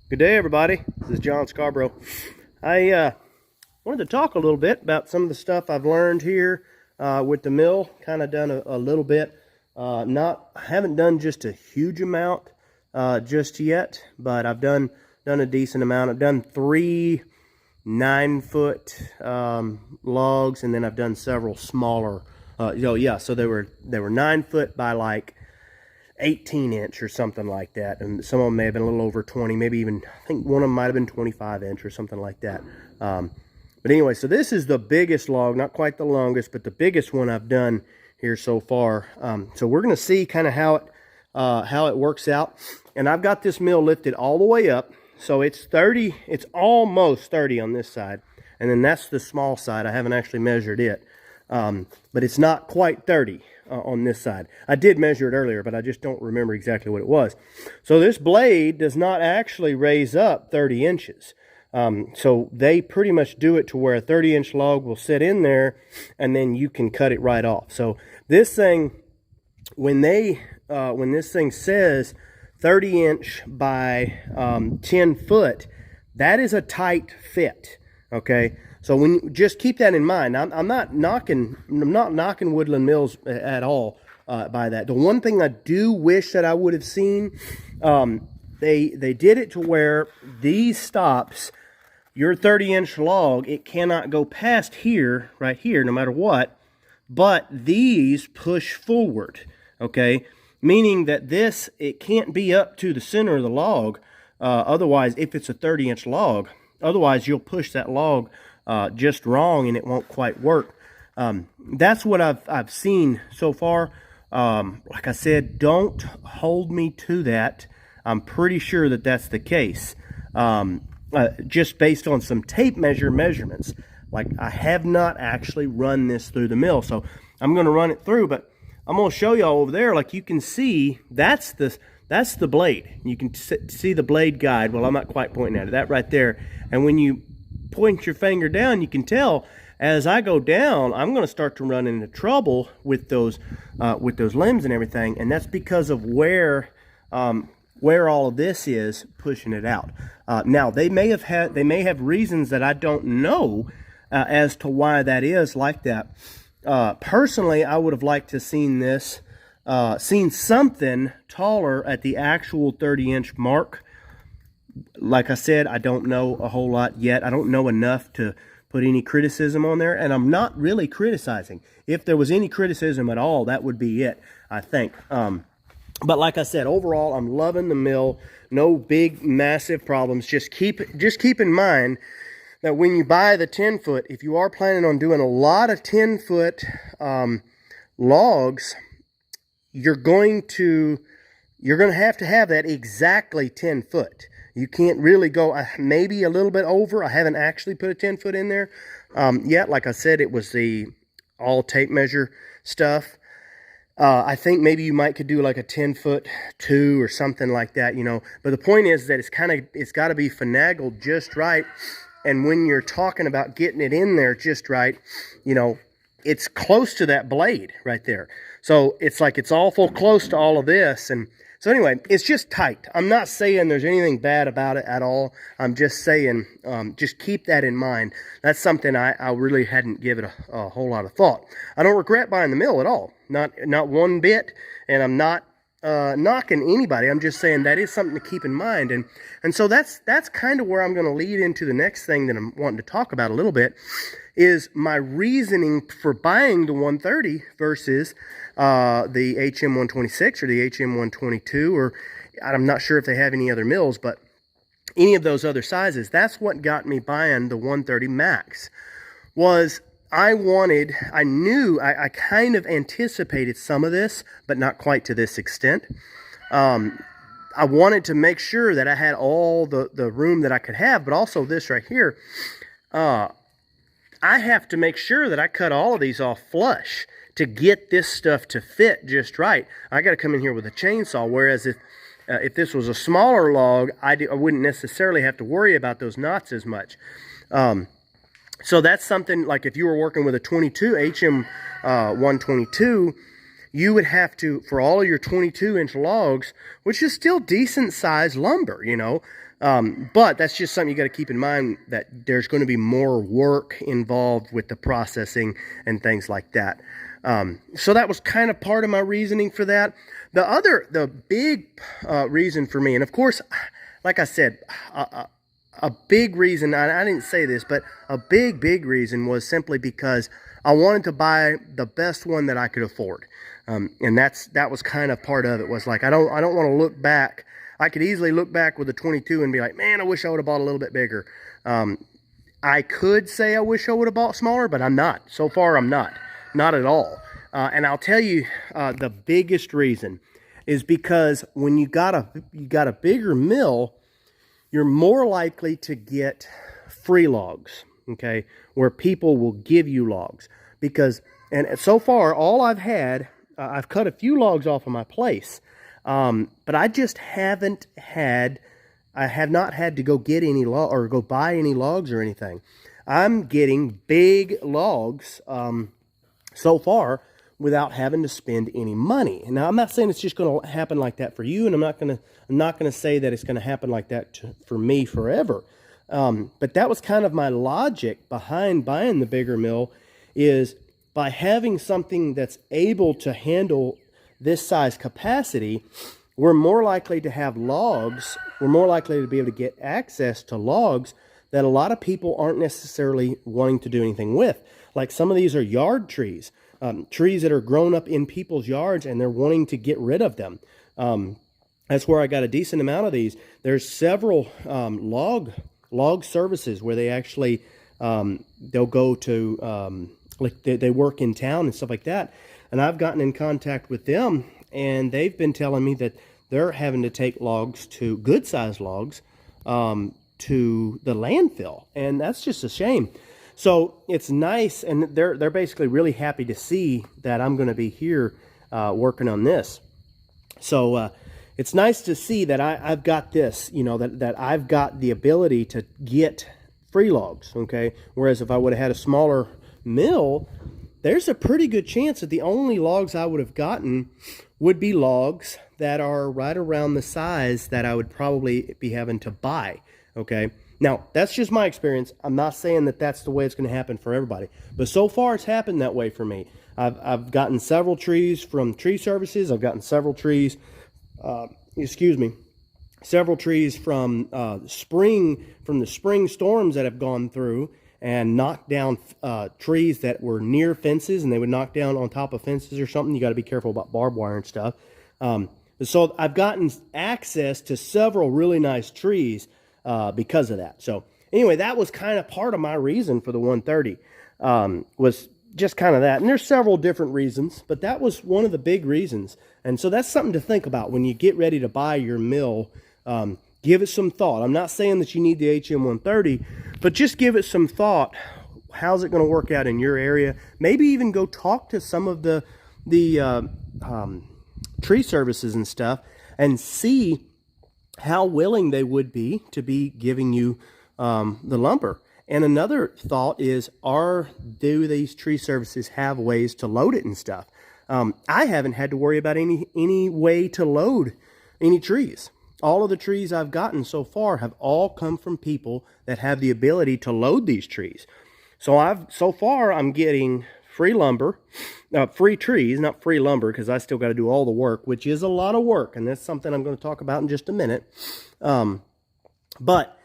Good day, everybody. This is John Scarborough. I wanted to talk a little bit about some of the stuff I've learned here with the mill. Kind of done a little bit. I haven't done just a huge amount just yet, but I've done a decent amount. I've done 3 9-foot logs, and then I've done several smaller. So they were 9 foot by like 18-inch or something like that, and some of them may have been a little over 20, maybe even, I think one of them might have been 25-inch or something like that. But anyway, so this is the biggest log, not quite the longest, but the biggest one I've done here so far. So we're going to see kind of how it works out. And I've got this mill lifted all the way up, so it's almost 30 on this side, and then that's the small side. I haven't actually measured it, but it's not quite 30 on this side. I did measure it earlier, but I just don't remember exactly what it was. So this blade does not actually raise up 30 inches. So they pretty much do it to where a 30-inch log will sit in there, and then you can cut it right off. So this thing, when this thing says 30-inch by 10 foot, that is a tight fit. Okay. So just keep that in mind. I'm not knocking Woodland Mills at all by that. The one thing I do wish that I would have seen, they did it to where these stops, your 30-inch log, it cannot go past here, right here, no matter what. But these push forward. Okay, meaning that it can't be up to the center of the log. Otherwise, if it's a 30-inch log, otherwise you'll push that log just wrong and it won't quite work. That's what I've seen so far. Like I said, don't hold me to that. I'm pretty sure that that's the case. Just based on some tape measurements. Like, I have not actually run this through the mill, so I'm going to run it through, but I'm going to show y'all over there. Like, you can see that's the blade. You can see the blade guide. Well, I'm not quite pointing at it. That right there. And when you point your finger down, you can tell as I go down, I'm going to start to run into trouble with those limbs and everything, and that's because of where all of this is pushing it out. Now they may have reasons that I don't know as to why that is like that. Personally, I would have liked to seen something taller at the actual 30-inch mark. Like I said, I don't know a whole lot yet. I don't know enough to put any criticism on there, and I'm not really criticizing. If there was any criticism at all, that would be it, I think. But like I said, overall, I'm loving the mill. No big, massive problems. Just keep in mind that when you buy the 10-foot, if you are planning on doing a lot of 10-foot logs, you're going to have that exactly 10 foot. You can't really go maybe a little bit over. I haven't actually put a 10 foot in there yet. Like I said, it was the all tape measure stuff. I think maybe you could do like a 10-foot 2 or something like that, you know. But the point is that it's got to be finagled just right. And when you're talking about getting it in there just right, you know, it's close to that blade right there. So it's like it's awful close to all of this. And so anyway, it's just tight. I'm not saying there's anything bad about it at all. I'm just saying, just keep that in mind. That's something I really hadn't given a whole lot of thought. I don't regret buying the mill at all. Not one bit. And I'm not knocking anybody. I'm just saying that is something to keep in mind. And so that's kind of where I'm going to lead into the next thing that I'm wanting to talk about a little bit, is my reasoning for buying the 130 versus the HM126 or the HM122, or I'm not sure if they have any other mills, but any of those other sizes. That's what got me buying the 130 Max. Was I kind of anticipated some of this, but not quite to this extent. I wanted to make sure that I had all the room that I could have, but also this right here. I have to make sure that I cut all of these off flush to get this stuff to fit just right. I got to come in here with a chainsaw, whereas if this was a smaller log, I wouldn't necessarily have to worry about those knots as much. So that's something, like if you were working with a 22 HM122, you would have to, for all of your 22-inch logs, which is still decent-sized lumber, you know, But that's just something you got to keep in mind, that there's going to be more work involved with the processing and things like that. So that was kind of part of my reasoning for that. The big reason for me, and of course, like I said, a big reason, I didn't say this, but a big reason was simply because I wanted to buy the best one that I could afford. And that was kind of part of it, was like, I don't want to look back. I could easily look back with a 22 and be like, man, I wish I would have bought a little bit bigger. I could say I wish I would have bought smaller, but I'm not. So far, I'm not at all. And I'll tell you, the biggest reason is because when you got a bigger mill, you're more likely to get free logs, okay, where people will give you logs. Because, and so far, all I've had, I've cut a few logs off of my place, but I just haven't had, I have not had to go get any log or go buy any logs or anything. I'm getting big logs so far without having to spend any money. Now, I'm not saying it's just going to happen like that for you, and I'm not going to say that it's going to happen like that for me forever. But that was kind of my logic behind buying the bigger mill, is by having something that's able to handle this size capacity, we're more likely to have logs, we're more likely to be able to get access to logs that a lot of people aren't necessarily wanting to do anything with. Like some of these are yard trees, trees that are grown up in people's yards and they're wanting to get rid of them. That's where I got a decent amount of these. There's several log services where they actually, they'll go to, like they work in town and stuff like that. And I've gotten in contact with them, and they've been telling me that they're having to take logs, to good sized logs, to the landfill, and that's just a shame. So it's nice, and they're basically really happy to see that I'm going to be here working on this. So it's nice to see that I've got this, you know, that I've got the ability to get free logs, okay? Whereas if I would have had a smaller mill, there's a pretty good chance that the only logs I would have gotten would be logs that are right around the size that I would probably be having to buy, okay? Now, that's just my experience. I'm not saying that that's the way it's going to happen for everybody, but so far it's happened that way for me. I've gotten several trees from tree services. I've gotten several trees, several trees from the spring storms that have gone through and knocked down trees that were near fences, and they would knock down on top of fences or something. You got to be careful about barbed wire and stuff. So I've gotten access to several really nice trees because of that. So anyway, that was kind of part of my reason for the 130, was just kind of that. And there's several different reasons, but that was one of the big reasons. And so that's something to think about when you get ready to buy your mill. Give it some thought. I'm not saying that you need the HM130, but just give it some thought. How's it going to work out in your area? Maybe even go talk to some of the tree services and stuff and see how willing they would be to be giving you the lumber. And another thought is, do these tree services have ways to load it and stuff? I haven't had to worry about any way to load any trees. All of the trees I've gotten so far have all come from people that have the ability to load these trees. So far I'm getting free lumber, free trees, not free lumber, because I still got to do all the work, which is a lot of work, and that's something I'm going to talk about in just a minute. But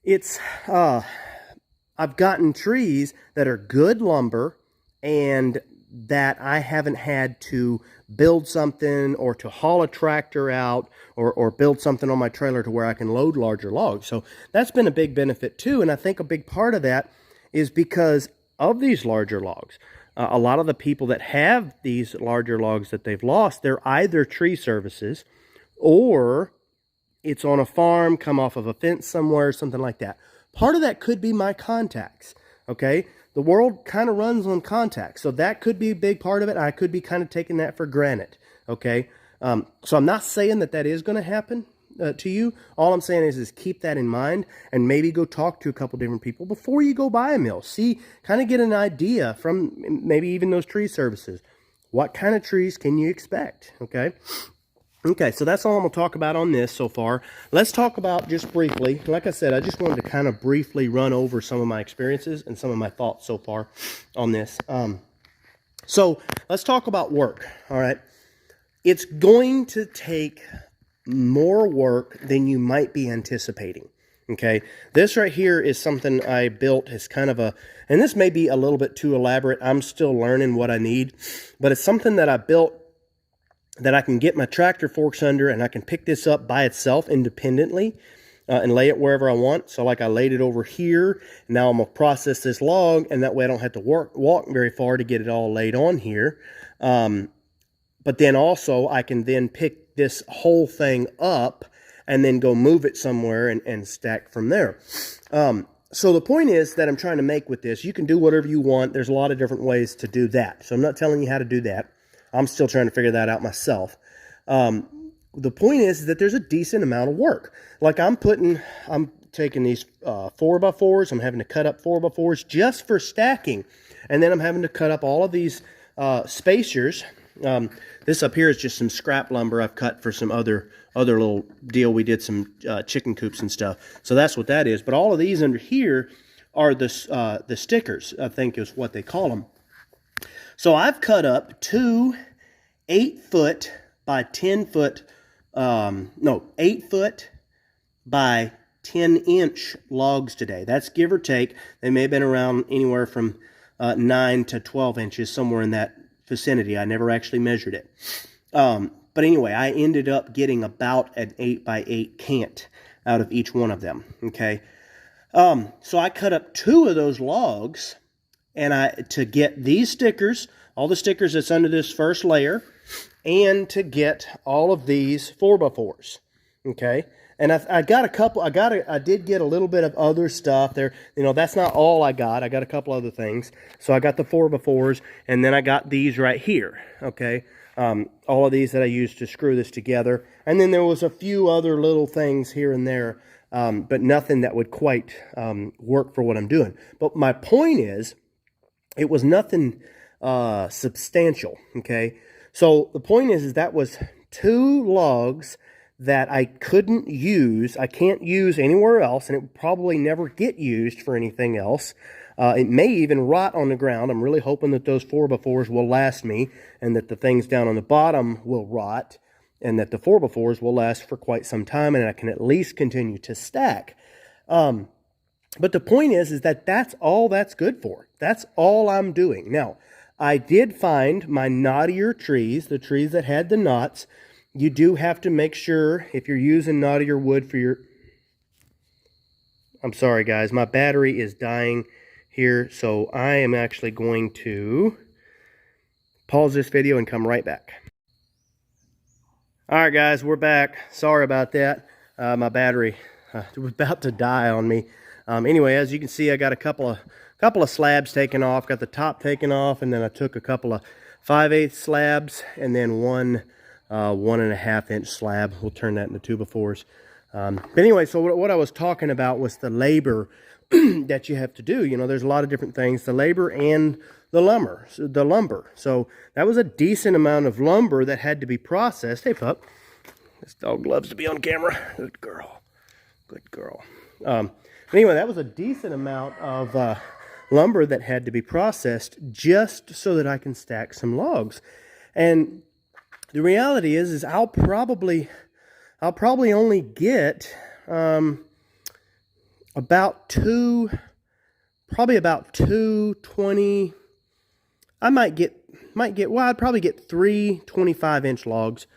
it's I've gotten trees that are good lumber and that I haven't had to build something or to haul a tractor out or build something on my trailer to where I can load larger logs. So that's been a big benefit too. And I think a big part of that is because of these larger logs. A lot of the people that have these larger logs that they've lost, they're either tree services or it's on a farm, come off of a fence somewhere, something like that. Part of that could be my contacts, okay? The world kind of runs on contacts, so that could be a big part of it. I could be kind of taking that for granted, okay? So I'm not saying that is going to happen to you. All I'm saying is keep that in mind and maybe go talk to a couple different people before you go buy a mill. See, kind of get an idea from maybe even those tree services. What kind of trees can you expect, okay? Okay, so that's all I'm going to talk about on this so far. Let's talk about just briefly. Like I said, I just wanted to kind of briefly run over some of my experiences and some of my thoughts so far on this. So let's talk about work, all right? It's going to take more work than you might be anticipating, okay? This right here is something I built as kind of a, and this may be a little bit too elaborate. I'm still learning what I need, but it's something that I built that I can get my tractor forks under, and I can pick this up by itself independently and lay it wherever I want. So like I laid it over here. Now I'm going to process this log, and that way I don't have to walk very far to get it all laid on here. But then also I can then pick this whole thing up and then go move it somewhere and stack from there. So the point is that I'm trying to make with this, you can do whatever you want. There's a lot of different ways to do that. So I'm not telling you how to do that. I'm still trying to figure that out myself. The point is that there's a decent amount of work. Like I'm taking these 4x4s, I'm having to cut up 4x4s just for stacking. And then I'm having to cut up all of these spacers. This up here is just some scrap lumber I've cut for some other little deal. We did some chicken coops and stuff. So that's what that is. But all of these under here are the stickers, I think is what they call them. So I've cut up two 8-foot by 10-foot, 8-foot by 10-inch logs today. That's give or take. They may have been around anywhere from 9 to 12 inches, somewhere in that vicinity. I never actually measured it. But anyway, I ended up getting about an 8x8 cant out of each one of them, okay? So I cut up two of those logs, and to get these stickers, all the stickers that's under this first layer, and to get all of these 4x4s, okay? And I got a couple, I did get a little bit of other stuff there. You know, that's not all I got. I got a couple other things. So I got the 4x4s, and then I got these right here, okay? All of these that I used to screw this together. And then there was a few other little things here and there, but nothing that would quite work for what I'm doing. But my point is, it was nothing substantial, okay? So the point is that was two logs that I couldn't use. I can't use anywhere else, and it would probably never get used for anything else. It may even rot on the ground. I'm really hoping that those 4x4s will last me, and that the things down on the bottom will rot, and that the 4x4s will last for quite some time, and I can at least continue to stack. But the point is that that's all that's good for. That's all I'm doing. Now, I did find my knottier trees, the trees that had the knots. You do have to make sure, if you're using knottier wood for your... I'm sorry, guys. My battery is dying here, so I am actually going to pause this video and come right back. All right, guys, we're back. Sorry about that. My battery was about to die on me. Anyway, as you can see, I got a couple of slabs taken off. Got the top taken off, and then I took a couple of 5/8 slabs, and then one 1.5-inch slab. We'll turn that into 2x4s. But anyway, so what I was talking about was the labor that you have to do. You know, there's a lot of different things. The labor and the lumber. So that was a decent amount of lumber that had to be processed. Hey, pup. This dog loves to be on camera. Good girl. Good girl. Anyway, that was a decent amount of lumber that had to be processed just so that I can stack some logs. And the reality is I'll probably only get about 220. I'd probably get 3 25-inch logs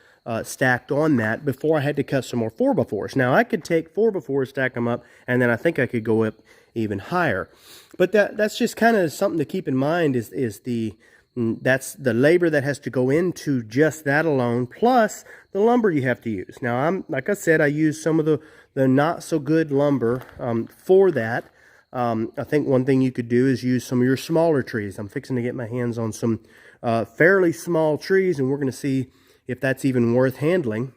stacked on that before I had to cut some more 4x4s. Now, I could take 4x4s, stack them up, and then I think I could go up even higher. But that's just kind of something to keep in mind that's the labor that has to go into just that alone, plus the lumber you have to use. Now, like I said, I use some of the not so good lumber for that. I think one thing you could do is use some of your smaller trees. I'm fixing to get my hands on some fairly small trees, and we're going to see if that's even worth handling.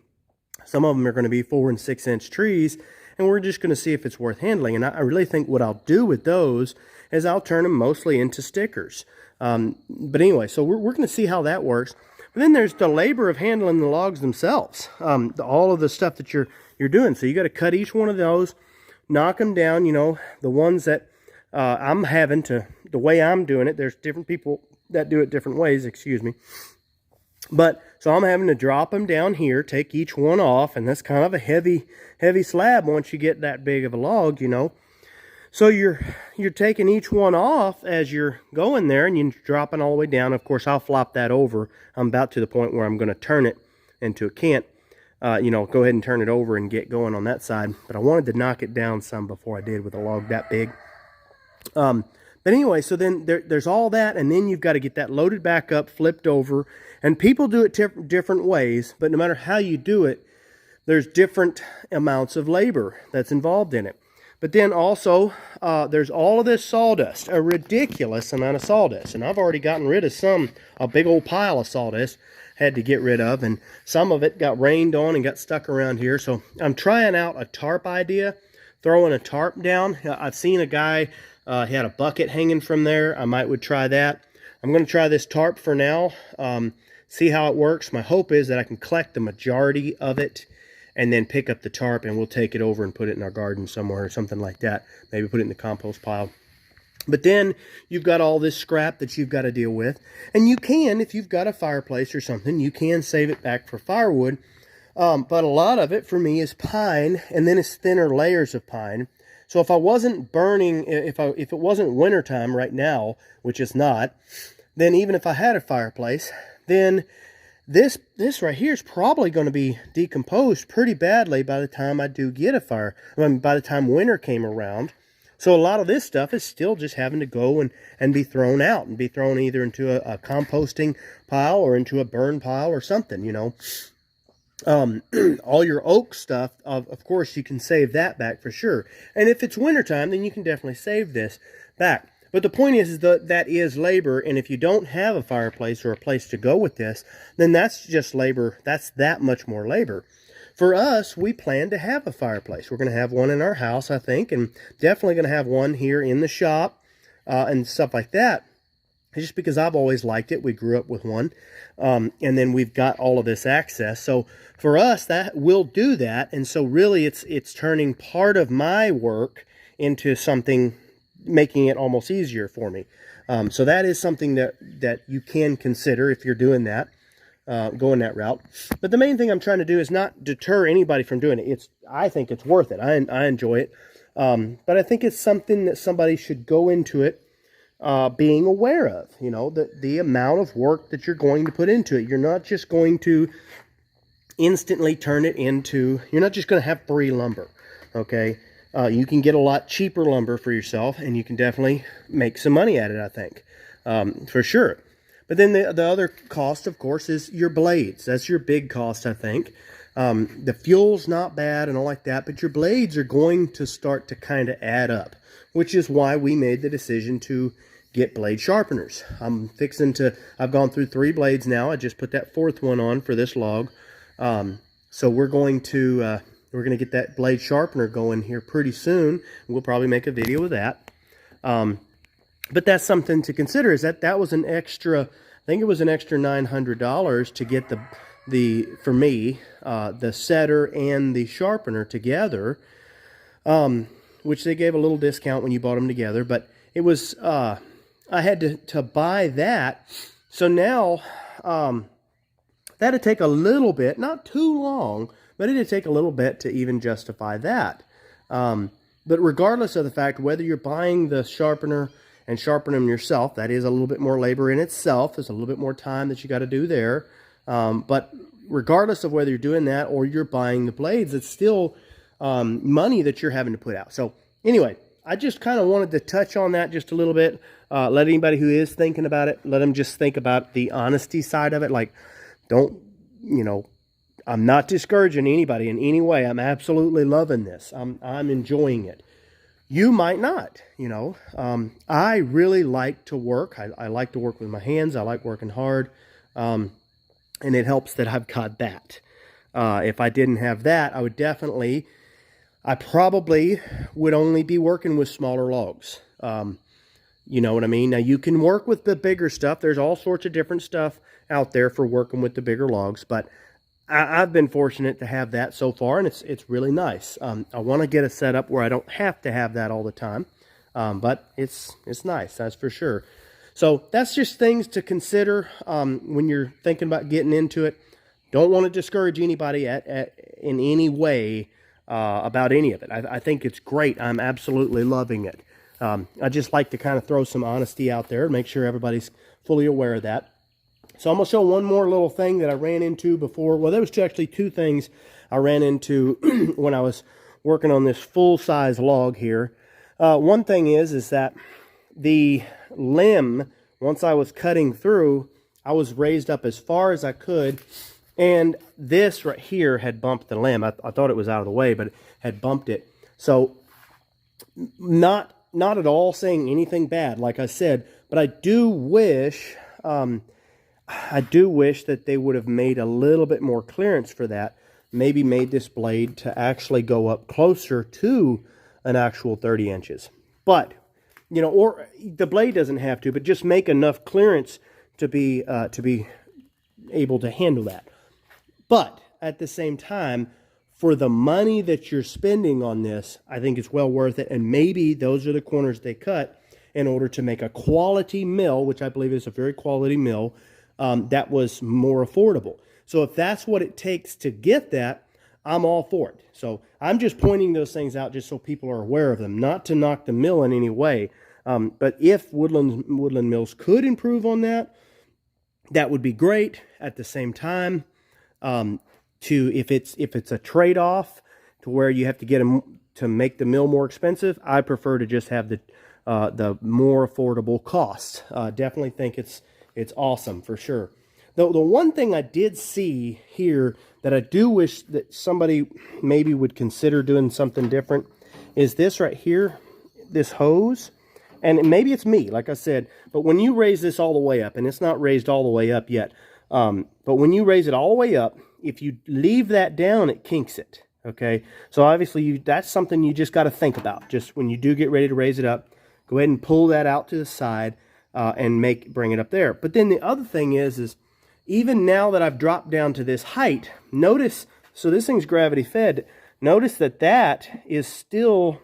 Some of them are going to be 4 and 6 inch trees, and we're just going to see if it's worth handling. And I really think what I'll do with those is I'll turn them mostly into stickers. But anyway, so we're going to see how that works. But then there's the labor of handling the logs themselves, all of the stuff that you're doing. So you got to cut each one of those, knock them down. You know, the ones that I'm having to, the way I'm doing it, there's different people that do it different ways, excuse me. But so I'm having to drop them down here, take each one off, and that's kind of a heavy slab once you get that big of a log, you know. So you're taking each one off as you're going there, and you're dropping all the way down. Of course, I'll flop that over. I'm about to the point where I'm going to turn it into a cant. You know, go ahead and turn it over and get going on that side. But I wanted to knock it down some before I did with a log that big. But anyway, so then there's all that, and then you've got to get that loaded back up, flipped over. And people do it different ways, but no matter how you do it, there's different amounts of labor that's involved in it. But then also, there's all of this sawdust, a ridiculous amount of sawdust. And I've already gotten rid of some, a big old pile of sawdust, had to get rid of. And some of it got rained on and got stuck around here. So I'm trying out a tarp idea, throwing a tarp down. I've seen a guy, he had a bucket hanging from there. I would try that. I'm going to try this tarp for now, see how it works. My hope is that I can collect the majority of it and then pick up the tarp, and we'll take it over and put it in our garden somewhere or something like that. Maybe put it in the compost pile. But then you've got all this scrap that you've got to deal with. And you can, if you've got a fireplace or something, you can save it back for firewood. But a lot of it for me is pine, and then it's thinner layers of pine. So if I wasn't burning, if it wasn't wintertime right now, which it's not, then even if I had a fireplace, then this right here is probably going to be decomposed pretty badly by the time I do get a fire. I mean, by the time winter came around. So a lot of this stuff is still just having to go and be thrown out, and be thrown either into a composting pile or into a burn pile or something, you know. All your oak stuff, of course, you can save that back for sure. And if it's wintertime, then you can definitely save this back. But the point is that is labor, and if you don't have a fireplace or a place to go with this, then that's just labor. That's that much more labor. For us, we plan to have a fireplace. We're going to have one in our house, I think, and definitely going to have one here in the shop and stuff like that. Just because I've always liked it. We grew up with one, and then we've got all of this access. So for us, that we'll do that, and so really it's turning part of my work into something, making it almost easier for me. So that is something that you can consider if you're doing that, going that route. But the main thing I'm trying to do is not deter anybody from doing it. I think it's worth it. I enjoy it. But I think it's something that somebody should go into it being aware of, you know, the amount of work that you're going to put into it. You're not just going to instantly turn it into, you're not just going to have free lumber, okay? You can get a lot cheaper lumber for yourself, and you can definitely make some money at it, I think, for sure. But then the other cost, of course, is your blades. That's your big cost, I think. The fuel's not bad and all like that, but your blades are going to start to kind of add up, which is why we made the decision to get blade sharpeners. I've gone through 3 blades now. I just put that 4th one on for this log. So we're going to get that blade sharpener going here pretty soon. We'll probably make a video of that. But that's something to consider, is that was an extra, I think it was an extra $900 to get for me, the setter and the sharpener together, which they gave a little discount when you bought them together. But it was, I had to buy that. So now, that'd take a little bit, not too long, but it'd take a little bit to even justify that. But regardless of the fact, whether you're buying the sharpener and sharpening them yourself, that is a little bit more labor in itself. There's a little bit more time that you got to do there. But regardless of whether you're doing that or you're buying the blades, it's still money that you're having to put out. So anyway, I just kind of wanted to touch on that just a little bit. Let anybody who is thinking about it, let them just think about the honesty side of it. Like, don't, you know, I'm not discouraging anybody in any way. I'm absolutely loving this. I'm enjoying it. You might not, you know. I really like to work. I like to work with my hands. I like working hard. And it helps that I've got that. If I didn't have that, I probably would only be working with smaller logs. You know what I mean? Now, you can work with the bigger stuff. There's all sorts of different stuff out there for working with the bigger logs, but I've been fortunate to have that so far, and it's really nice. I want to get a setup where I don't have to have that all the time, but it's nice, that's for sure. So that's just things to consider when you're thinking about getting into it. Don't want to discourage anybody in any way about any of it. I think it's great. I'm absolutely loving it. I just like to kind of throw some honesty out there and make sure everybody's fully aware of that. So I'm going to show one more little thing that I ran into before. Well, there was actually two things I ran into when I was working on this full-size log here. One thing is that the limb, once I was cutting through, I was raised up as far as I could, and this right here had bumped the limb. I thought it was out of the way, but it had bumped it. So not at all saying anything bad, like I said, but I do wish that they would have made a little bit more clearance for that. Maybe made this blade to actually go up closer to an actual 30 inches. But, you know, or the blade doesn't have to, but just make enough clearance to be able to handle that. But at the same time, for the money that you're spending on this, I think it's well worth it. And maybe those are the corners they cut in order to make a quality mill, which I believe is a very quality mill, that was more affordable. So if that's what it takes to get that, I'm all for it. So I'm just pointing those things out just so people are aware of them, not to knock the mill in any way. But if Woodland Mills could improve on that, that would be great. At the same time, if it's a trade-off to where you have to get them to make the mill more expensive, I prefer to just have the more affordable cost. Definitely think it's awesome for sure. The one thing I did see here that I do wish that somebody maybe would consider doing something different is this right here, this hose. And maybe it's me, like I said, but when you raise this all the way up, and it's not raised all the way up yet, but when you raise it all the way up, if you leave that down, it kinks it, okay? So obviously that's something you just got to think about. Just when you do get ready to raise it up, go ahead and pull that out to the side and bring it up there. But then the other thing is even now that I've dropped down to this height, notice, so this thing's gravity fed, notice that is still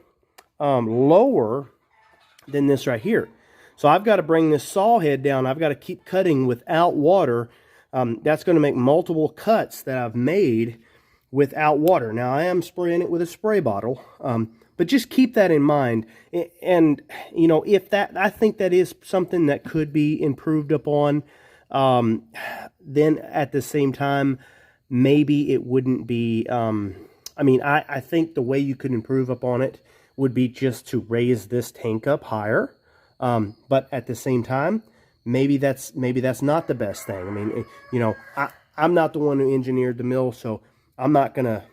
lower than this right here. So I've got to bring this saw head down. I've got to keep cutting without water. That's going to make multiple cuts that I've made without water. Now I am spraying it with a spray bottle, but just keep that in mind. And you know, I think that is something that could be improved upon. Then at the same time, maybe it wouldn't be, I mean, I think the way you could improve upon it would be just to raise this tank up higher. But at the same time, maybe that's not the best thing. I mean, you know, I'm not the one who engineered the mill, so I'm not gonna,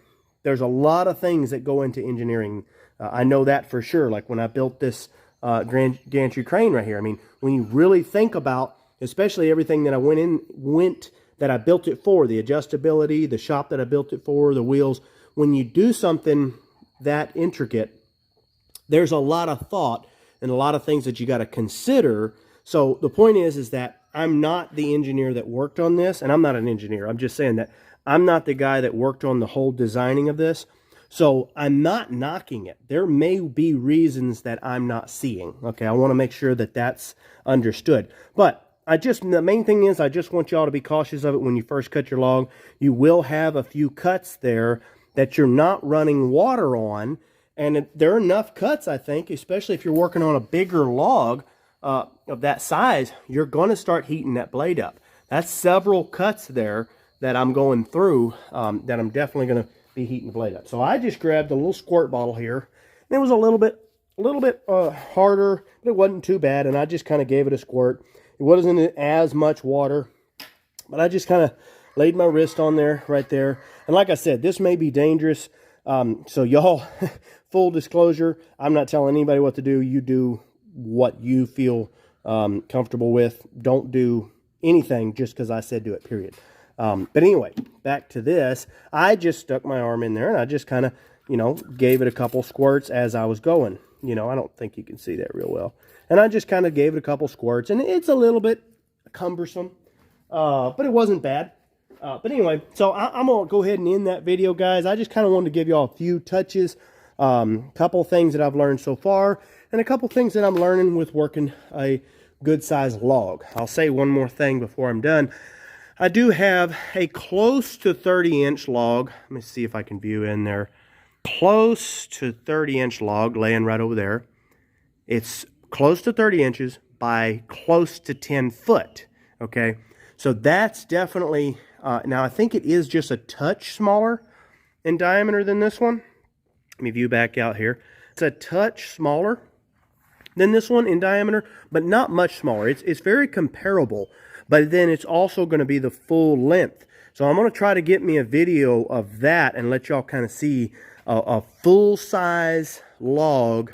there's a lot of things that go into engineering. I know that for sure. Like when I built this gantry crane right here, I mean, when you really think about, especially everything that I that I built it for, the adjustability, the shop that I built it for, the wheels, when you do something that intricate, there's a lot of thought and a lot of things that you got to consider. So the point is that I'm not the engineer that worked on this, and I'm not an engineer. I'm just saying that I'm not the guy that worked on the whole designing of this. So I'm not knocking it. There may be reasons that I'm not seeing. Okay, I want to make sure that that's understood. But the main thing is I just want y'all to be cautious of it when you first cut your log. You will have a few cuts there that you're not running water on. And there are enough cuts, I think, especially if you're working on a bigger log of that size, you're going to start heating that blade up. That's several cuts there that I'm going through that I'm definitely going to be heating the blade up. So I just grabbed a little squirt bottle here. And it was a little bit harder, but it wasn't too bad. And I just kind of gave it a squirt. It wasn't as much water, but I just kind of laid my wrist on there, right there. And like I said, this may be dangerous. So y'all, full disclosure, I'm not telling anybody what to do. You do what you feel comfortable with. Don't do anything just because I said do it, period. But anyway, back to this. I just stuck my arm in there and I just kind of, you know, gave it a couple squirts as I was going. you know, I don't think you can see that real well. And I just kind of gave it a couple squirts, and it's a little bit cumbersome, but it wasn't bad. But anyway, so I'm going to go ahead and end that video, guys. I just kind of wanted to give y'all a few touches, couple things that I've learned so far, and a couple things that I'm learning with working a good sized log. I'll say one more thing before I'm done. I do have a close to 30-inch log. Let me see if I can view in there. Close to 30-inch log laying right over there. It's close to 30 inches by close to 10 foot. Okay, so that's definitely, now I think it is just a touch smaller in diameter than this one. Let me view back out here. It's a touch smaller than this one in diameter, but not much smaller. It's very comparable, but then it's also going to be the full length. So I'm going to try to get me a video of that and let y'all kind of see a full-size log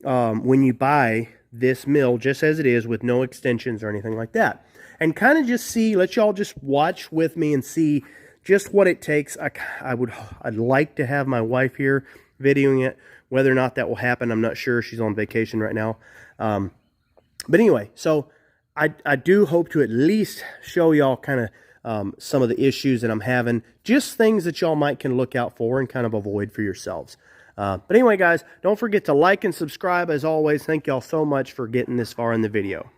when you buy this mill just as it is, with no extensions or anything like that. And kind of just see, let y'all just watch with me and see just what it takes. I'd like to have my wife here videoing it. Whether or not that will happen, I'm not sure. She's on vacation right now. But anyway, so I do hope to at least show y'all kind of some of the issues that I'm having. Just things that y'all can look out for and kind of avoid for yourselves. But anyway, guys, don't forget to like and subscribe as always. Thank y'all so much for getting this far in the video.